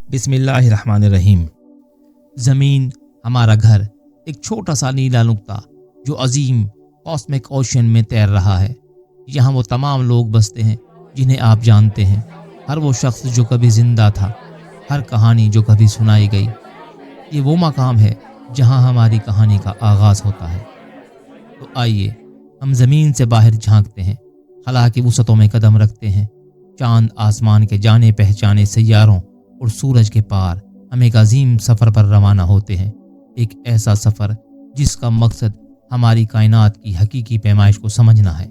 बिस्मिल्लाहिर्रहमानिर्रहीम। ज़मीन हमारा घर एक छोटा सा नीला नुक्ता जो अजीम कॉस्मिक ओशन में तैर रहा है। यहाँ वो तमाम लोग बसते हैं जिन्हें आप जानते हैं, हर वो शख्स जो कभी ज़िंदा था, हर कहानी जो कभी सुनाई गई। ये वो मकाम है जहाँ हमारी कहानी का आगाज़ होता है। तो आइए हम ज़मीन से बाहर झांकते हैं, खला की वसतों में कदम रखते हैं। चांद, आसमान के जाने पहचाने सैयारों और सूरज के पार हम एक अजीम सफ़र पर रवाना होते हैं। एक ऐसा सफ़र जिसका मकसद हमारी कायनात की हकीकी पैमाइश को समझना है।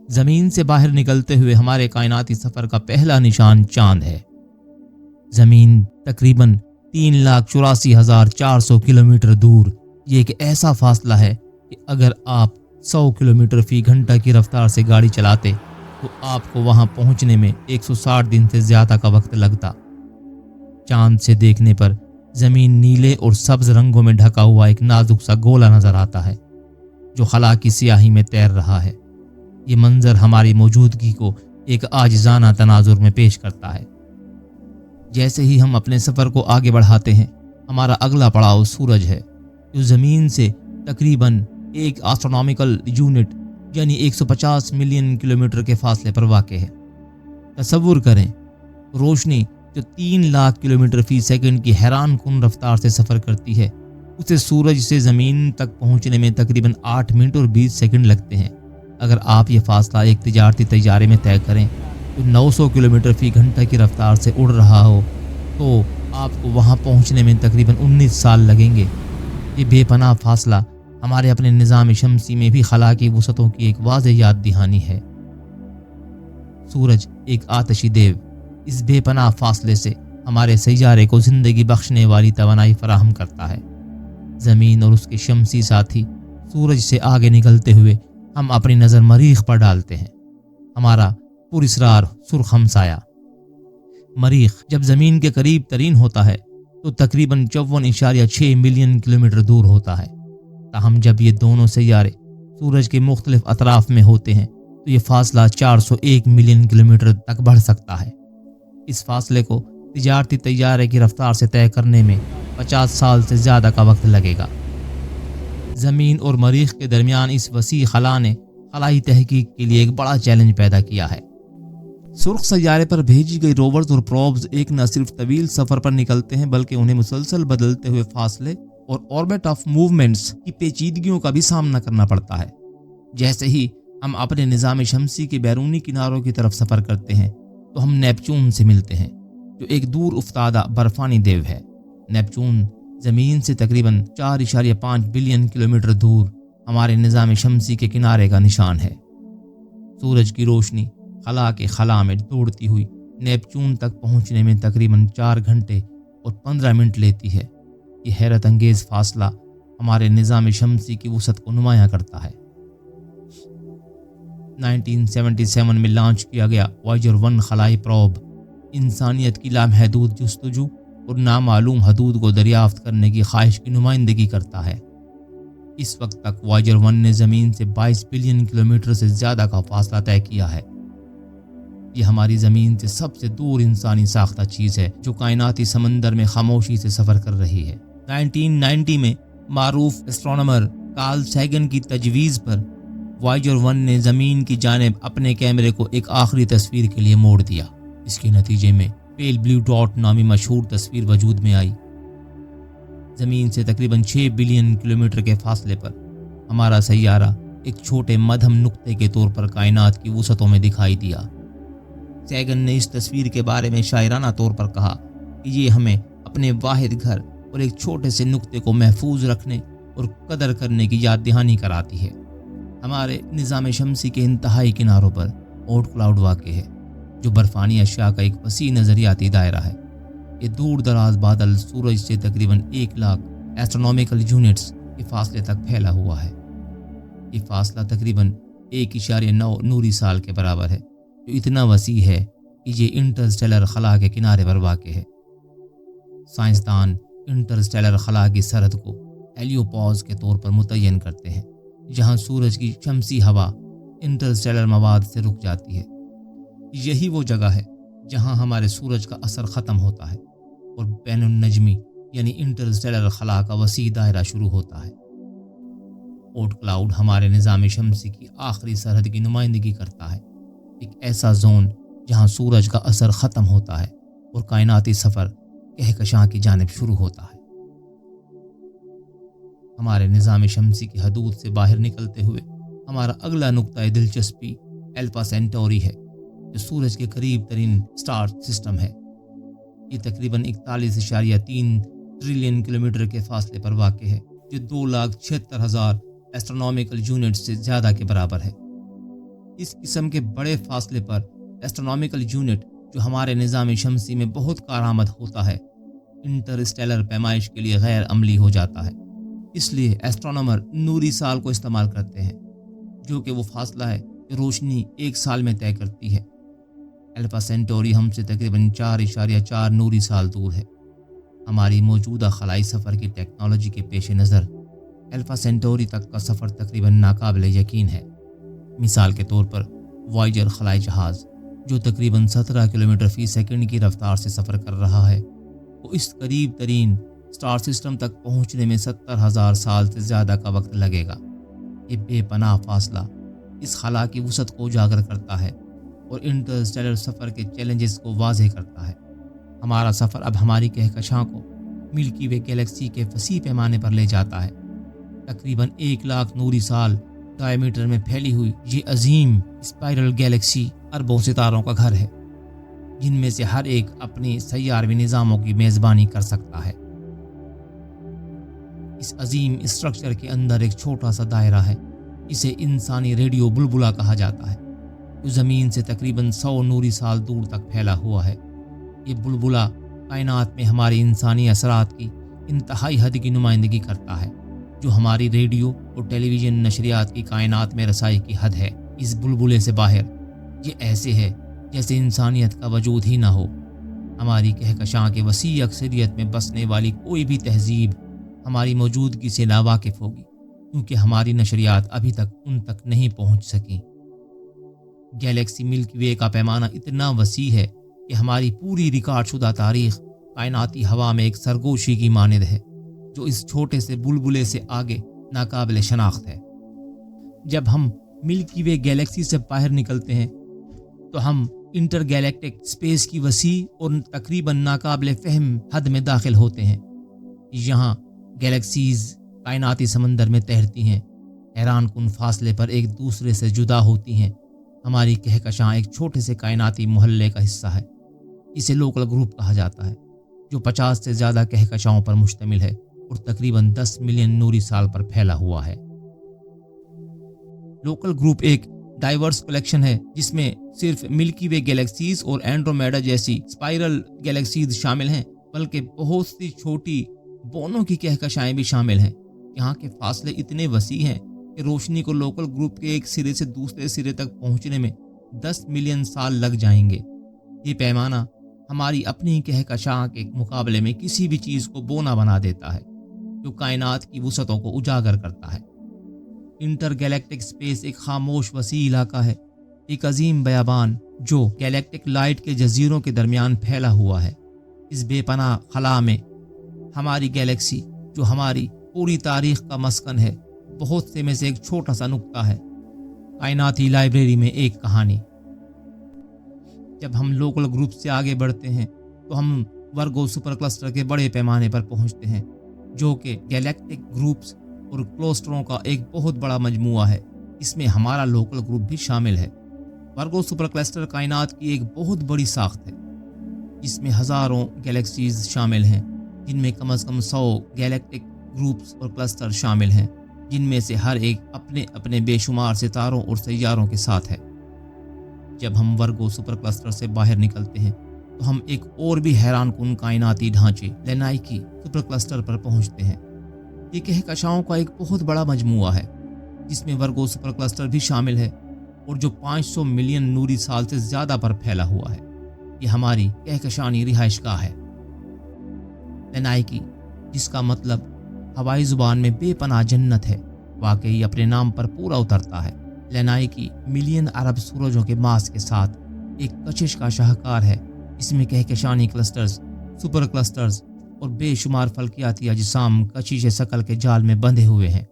ज़मीन से बाहर निकलते हुए हमारे कायनाती सफ़र का पहला निशान चांद है। ज़मीन तकरीबन 3,84,400 किलोमीटर दूर। ये एक ऐसा फासला है कि अगर आप 100 किलोमीटर फी घंटा की रफ्तार से गाड़ी चलाते तो आपको वहां पहुंचने में 160 दिन से ज़्यादा का वक्त लगता। चांद से देखने पर ज़मीन नीले और सब्ज रंगों में ढका हुआ एक नाजुक सा गोला नज़र आता है जो खला की स्याही में तैर रहा है। ये मंजर हमारी मौजूदगी को एक आजिज़ाना तनाजुर में पेश करता है। जैसे ही हम अपने सफ़र को आगे बढ़ाते हैं, हमारा अगला पड़ाव सूरज है जो ज़मीन से तकरीबन एक एस्ट्रोनॉमिकल यूनिट यानी 150 मिलियन किलोमीटर के फासले पर वाक़ है। तसव्वुर करें, रोशनी जो 3 लाख किलोमीटर फी सेकंड की हैरान कुन रफ्तार से सफ़र करती है, उसे सूरज से ज़मीन तक पहुंचने में तकरीबन 8 मिनट और 20 सेकंड लगते हैं। अगर आप ये फासला एक तिजारती तैयारे में तय करें तो 900 किलोमीटर फी घंटा की रफ्तार से उड़ रहा हो तो आपको वहां पहुंचने में तकरीबन 19 साल लगेंगे। ये बेपनाह फासला हमारे अपने निज़ाम शमसी में भी खला की वसतों की एक वाज़ेह याद दहानी है। सूरज एक आतशी देव इस बेपनाह फासले से हमारे सैयारे को ज़िंदगी बख्शने वाली तवानाई फराहम करता है। ज़मीन और उसके शमसी साथी सूरज से आगे निकलते हुए हम अपनी नज़र मरीख पर डालते हैं, हमारा पुरस्रार सुर्ख हमसाया। मरीख जब ज़मीन के करीब तरीन होता है तो तकरीबन 54.6 मिलियन किलोमीटर दूर होता है। ताहम जब ये दोनों सैयारे सूरज के मुख्तलिफ अतराफ में होते हैं तो ये फासला 401 मिलियन किलोमीटर तक बढ़ सकता है। इस फासले को तिजारती तैयारे की रफ्तार से तय करने में 50 साल से ज़्यादा का वक्त लगेगा। ज़मीन और मरीख के दरमियान इस वसी खला ने खलाई तहकीक के लिए एक बड़ा चैलेंज पैदा किया है। सुर्ख सैयारे पर भेजी गई रोवर्स और प्रोब्स एक न सिर्फ तवील सफ़र पर निकलते हैं बल्कि उन्हें मुसलसल बदलते हुए फासले और ऑर्बिट ऑफ मूवमेंट्स की पेचीदगियों का भी सामना करना पड़ता है। जैसे ही हम अपने निज़ाम शमसी के बैरूनी किनारों की तरफ सफ़र करते हैं तो हम नेपच्यून से मिलते हैं जो एक दूर उफ्तादा बर्फानी देव है। नेपच्यून ज़मीन से तकरीबन 4.5 बिलियन किलोमीटर दूर हमारे निज़ाम शमसी के किनारे का निशान है। सूरज की रोशनी खला के खला में दौड़ती हुई नेपच्यून तक पहुँचने में तकरीबन 4 घंटे और 15 मिनट लेती है। ये हैरत अंगेज़ फासला हमारे निज़ाम शमसी की वसत को नुमायाँ करता है। 1977 में लॉन्च किया गया वॉयेजर 1 खलाई प्रोब इंसानियत की लामहदूद जुस्तजू और नामालूम हदूद को दरियाफ्त करने की ख्वाहिश की नुमाइंदगी करता है। इस वक्त तक वॉयेजर 1 ने ज़मीन से 22 बिलियन किलोमीटर से ज़्यादा का फासला तय किया है। ये हमारी ज़मीन से सबसे दूर इंसानी साख्ता चीज़ है जो कायनाती समंदर में खामोशी से सफ़र कर रही है। 1990 में मारूफ एस्ट्रोनॉमर कार्ल सैगन की तजवीज़ पर वॉयेजर 1 ने ज़मीन की जानिब अपने कैमरे को एक आखिरी तस्वीर के लिए मोड़ दिया। इसके नतीजे में पेल ब्लू डॉट नामी मशहूर तस्वीर वजूद में आई। ज़मीन से तकरीबन 6 बिलियन किलोमीटर के फासले पर हमारा सैयारा एक छोटे मध्यम नुक्ते के तौर पर कायनात की वसतों में दिखाई दिया। सैगन ने इस तस्वीर के बारे में शायराना तौर पर कहा कि ये हमें अपने वाहिद घर और एक छोटे से नुक्ते को महफूज रखने और कदर करने की याद दहानी कराती है। हमारे निज़ाम शमसी के इंतहाई किनारों पर ओट क्लाउड वाक़ है जो बर्फानी अशिया का एक वसी नज़रियाती दायरा है। ये दूर दराज बादल सूरज से तकरीबन 1 लाख एस्ट्रोनॉमिकल यूनिट्स के फासले तक फैला हुआ है। ये फासला तकरीबन 1.9 नूरी साल के बराबर है जो इतना वसी है कि ये इंटरस्टेलर खला के किनारे पर वाक़ है। साइंसदान इंटरस्टेलर खला की सरहद को हेलियोपॉज के तौर पर मुतय्यन करते हैं जहाँ सूरज की शमसी हवा इंटरस्टेलर मवाद से रुक जाती है। यही वो जगह है जहां हमारे सूरज का असर ख़त्म होता है और बैनुन्नजमी यानी इंटरस्टेलर खला का वसी दायरा शुरू होता है। ओट क्लाउड हमारे निज़ाम शमसी की आखिरी सरहद की नुमाइंदगी करता है, एक ऐसा जोन जहां सूरज का असर ख़त्म होता है और कायनाती सफ़र कहकशां की जानिब शुरू होता है। हमारे निज़ाम शमसी की हदूद से बाहर निकलते हुए हमारा अगला नुक्ता दिलचस्पी अल्फा सेंटोरी है, जो सूरज के करीब तरीन स्टार सिस्टम है। ये तकरीबन 41.3 ट्रिलियन किलोमीटर के फासले पर वाक़ है, जो 2,76,000 एस्ट्रोनॉमिकल यूनिट से ज़्यादा के बराबर है। इस किस्म के बड़े फासले पर एस्ट्रोनॉमिकल यूनिट, जो हमारे निज़ाम शमसी में बहुत कारआमद होता है, इंटरस्टेलर पैमाइश के लिए गैर अमली हो जाता है। इसलिए एस्ट्रोनॉमर नूरी साल को इस्तेमाल करते हैं, जो कि वो फासला है जो रोशनी एक साल में तय करती है। अल्फा सेंटोरी हमसे तकरीबन 4.4 नूरी साल दूर है। हमारी मौजूदा खलाई सफ़र की टेक्नोलॉजी के पेश नज़र अल्फा सेंटोरी तक का सफ़र तकरीबन नाकाबिल यकीन है। मिसाल के तौर पर वॉयेजर खलाई जहाज़, जो तकरीबन 17 किलोमीटर फ़ी सेकंड की रफ्तार से सफ़र कर रहा है, वो इस करीब तरीन स्टार सिस्टम तक पहुंचने में 70,000 साल से ज़्यादा का वक्त लगेगा। ये बेपनाह फासला इस खला की वसअत को उजागर करता है और इंटरस्टेलर सफ़र के चैलेंजेस को वाज़ेह करता है। हमारा सफ़र अब हमारी कहकशां को मिल्की वे गैलेक्सी के वसी पैमाने पर ले जाता है। तकरीबन 1 लाख नूरी साल डायमीटर में फैली हुई ये अजीम स्पाइरल गैलेक्सी अरबों सितारों का घर है, जिनमें से हर एक अपनी सैयारवी निज़ामों की मेज़बानी कर सकता है। इस अजीम स्ट्रक्चर के अंदर एक छोटा सा दायरा है, इसे इंसानी रेडियो बुलबुला कहा जाता है, जो ज़मीन से तकरीबन 100 नूरी साल दूर तक फैला हुआ है। ये बुलबुला कायनात में हमारी इंसानी असरात की इंतहाई हद की नुमाइंदगी करता है, जो हमारी रेडियो और टेलीविज़न नशरियात की कायनात में रसाई की हद है। इस बुलबुले से बाहर ये ऐसे है जैसे इंसानियत का वजूद ही ना हो। हमारी कहकशां के वसी अक्सरियत में बसने वाली कोई भी तहजीब हमारी मौजूदगी से नावाकिफ़ होगी, क्योंकि हमारी नशरियात अभी तक उन तक नहीं पहुंच सकी। गैलेक्सी मिल्की वे का पैमाना इतना वसी है कि हमारी पूरी रिकॉर्ड शुदा तारीख कायनाती हवा में एक सरगोशी की मानद है, जो इस छोटे से बुलबुले से आगे नाकाबिल शनाख्त है। जब हम मिल्की वे गैलेक्सी से बाहर निकलते हैं तो हम इंटरगैलेक्टिक स्पेस की वसी और तकरीबन नाकाबिल फ़हम हद में दाखिल होते हैं। यहाँ गैलेक्सीज़ कायनाती समंदर में तैरती हैं, हैरान कुन फासले पर एक दूसरे से जुदा होती हैं। हमारी कहकशां एक छोटे से कायनाती मोहल्ले का हिस्सा है। इसे लोकल ग्रुप कहा जाता है, जो 50 से ज़्यादा कहकशाओं पर मुश्तमिल है और तकरीबन 10 मिलियन नूरी साल पर फैला हुआ है। लोकल ग्रुप एक डाइवर्स कलेक्शन है, जिसमें सिर्फ मिल्की वे गैलेक्सीज और एंड्रोमेडा जैसी स्पाइरल गैलेक्सीज शामिल हैं, बल्कि बहुत सी छोटी बोनों की कहकशाएं भी शामिल हैं। यहाँ के फासले इतने वसी हैं कि रोशनी को लोकल ग्रुप के एक सिरे से दूसरे सिरे तक पहुँचने में 10 मिलियन साल लग जाएंगे। ये पैमाना हमारी अपनी कहकशां के मुकाबले में किसी भी चीज़ को बोना बना देता है, जो कायनात की वसअतों को उजागर करता है। इंटरगैलेक्टिक स्पेस एक खामोश वसी इलाका है, एक अजीम बयाबान जो गैलेक्टिक लाइट के जजीरों के दरमियान फैला हुआ है। इस बेपनाह खला में हमारी गैलेक्सी, जो हमारी पूरी तारीख का मस्कन है, बहुत से में से एक छोटा सा नुक्ता है। कायनाती लाइब्रेरी में एक कहानी। जब हम लोकल ग्रुप से आगे बढ़ते हैं तो हम वर्गो सुपर क्लस्टर के बड़े पैमाने पर पहुंचते हैं, जो कि गैलेक्टिक ग्रुप्स और क्लस्टरों का एक बहुत बड़ा मजमुआ है। इसमें हमारा लोकल ग्रुप भी शामिल है। वर्गो सुपर क्लस्टर कायनात की एक बहुत बड़ी साख्त है, जिसमें हज़ारों गैलेक्सीज शामिल हैं, जिनमें कम से कम 100 गैलेक्टिक ग्रुप्स और क्लस्टर शामिल हैं, जिनमें से हर एक अपने अपने बेशुमार सितारों और सैयारों के साथ है। जब हम वर्गो सुपर क्लस्टर से बाहर निकलते हैं तो हम एक और भी हैरान कुन कायनाती ढांचे लेनाइकी सुपर क्लस्टर पर पहुंचते हैं। ये कहकशाओं का एक बहुत बड़ा मजमुआ है, जिसमें वर्गो सुपर क्लस्टर भी शामिल है और जो 500 मिलियन नूरी साल से ज़्यादा पर फैला हुआ है। ये हमारी कहकशानी रिहाइशगाह है। लेनाइकी, जिसका मतलब हवाई ज़ुबान में बेपनाह जन्नत है, वाकई अपने नाम पर पूरा उतरता है। लेनाइकी मिलियन अरब सूरजों के मास के साथ एक कशिश का शाहकार है, اس میں کہکشانی کلسٹرز، سپر کلسٹرز اور بے شمار فلکیاتی اجسام کشش شکل کے جال میں بندھے ہوئے ہیں۔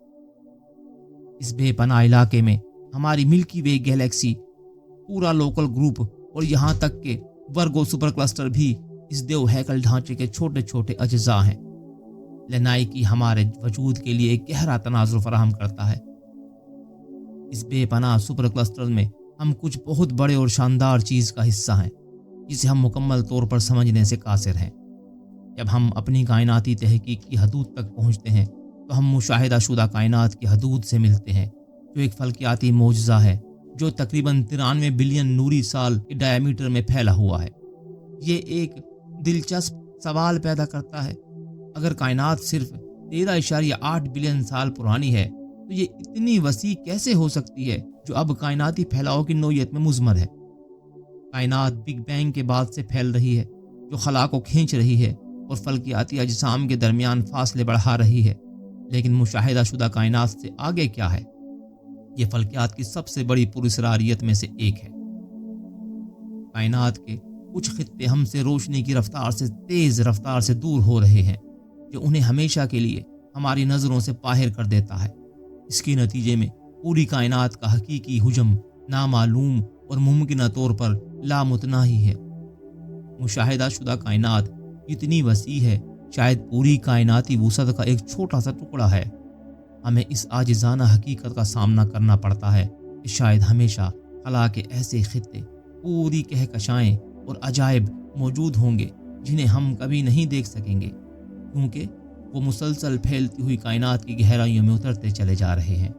اس بے پناہ علاقے میں ہماری ملکی وے گیلیکسی، پورا لوکل گروپ اور یہاں تک کہ ورگو سپر کلسٹر بھی اس دیو ہیکل ڈھانچے کے چھوٹے چھوٹے اجزاء ہیں۔ لینائکی ہمارے وجود کے لیے ایک گہرا تناظر فراہم کرتا ہے۔ اس بے پناہ سپر کلسٹر میں ہم کچھ بہت بڑے اور شاندار چیز کا حصہ ہیں جسے ہم مکمل طور پر سمجھنے سے قاصر ہیں۔ جب ہم اپنی کائناتی تحقیق کی حدود تک پہنچتے ہیں تو ہم مشاہدہ شدہ کائنات کی حدود سے ملتے ہیں، جو ایک فلکیاتی معجزہ ہے جو تقریباً 93 بلین نوری سال کے ڈائیمیٹر میں پھیلا ہوا ہے۔ یہ ایک دلچسپ سوال پیدا کرتا ہے، اگر کائنات صرف 13.8 بلین سال پرانی ہے تو یہ اتنی وسیع کیسے ہو سکتی ہے جو اب کائناتی پھیلاؤ کی نوعیت میں مضمر ہے؟ کائنات بگ بینگ کے بعد سے پھیل رہی ہے، جو خلا کو کھینچ رہی ہے اور فلکیاتی اجسام کے درمیان فاصلے بڑھا رہی ہے۔ لیکن مشاہدہ شدہ کائنات سے آگے کیا ہے؟ یہ فلکیات کی سب سے بڑی پراسراریت میں سے ایک ہے۔ کائنات کے کچھ خطے ہم سے روشنی کی رفتار سے تیز رفتار سے دور ہو رہے ہیں، جو انہیں ہمیشہ کے لیے ہماری نظروں سے باہر کر دیتا ہے۔ اس کے نتیجے میں پوری کائنات کا حقیقی حجم نامعلوم اور ممکنہ طور پر لامتناہی ہے۔ مشاہدہ شدہ کائنات اتنی وسیع ہے، شاید پوری کائناتی وسعت کا ایک چھوٹا سا ٹکڑا ہے۔ ہمیں اس عاجزانہ حقیقت کا سامنا کرنا پڑتا ہے کہ شاید ہمیشہ خلا کے ایسے خطے، پوری کہکشائیں اور عجائب موجود ہوں گے جنہیں ہم کبھی نہیں دیکھ سکیں گے، کیونکہ وہ مسلسل پھیلتی ہوئی کائنات کی گہرائیوں میں اترتے چلے جا رہے ہیں۔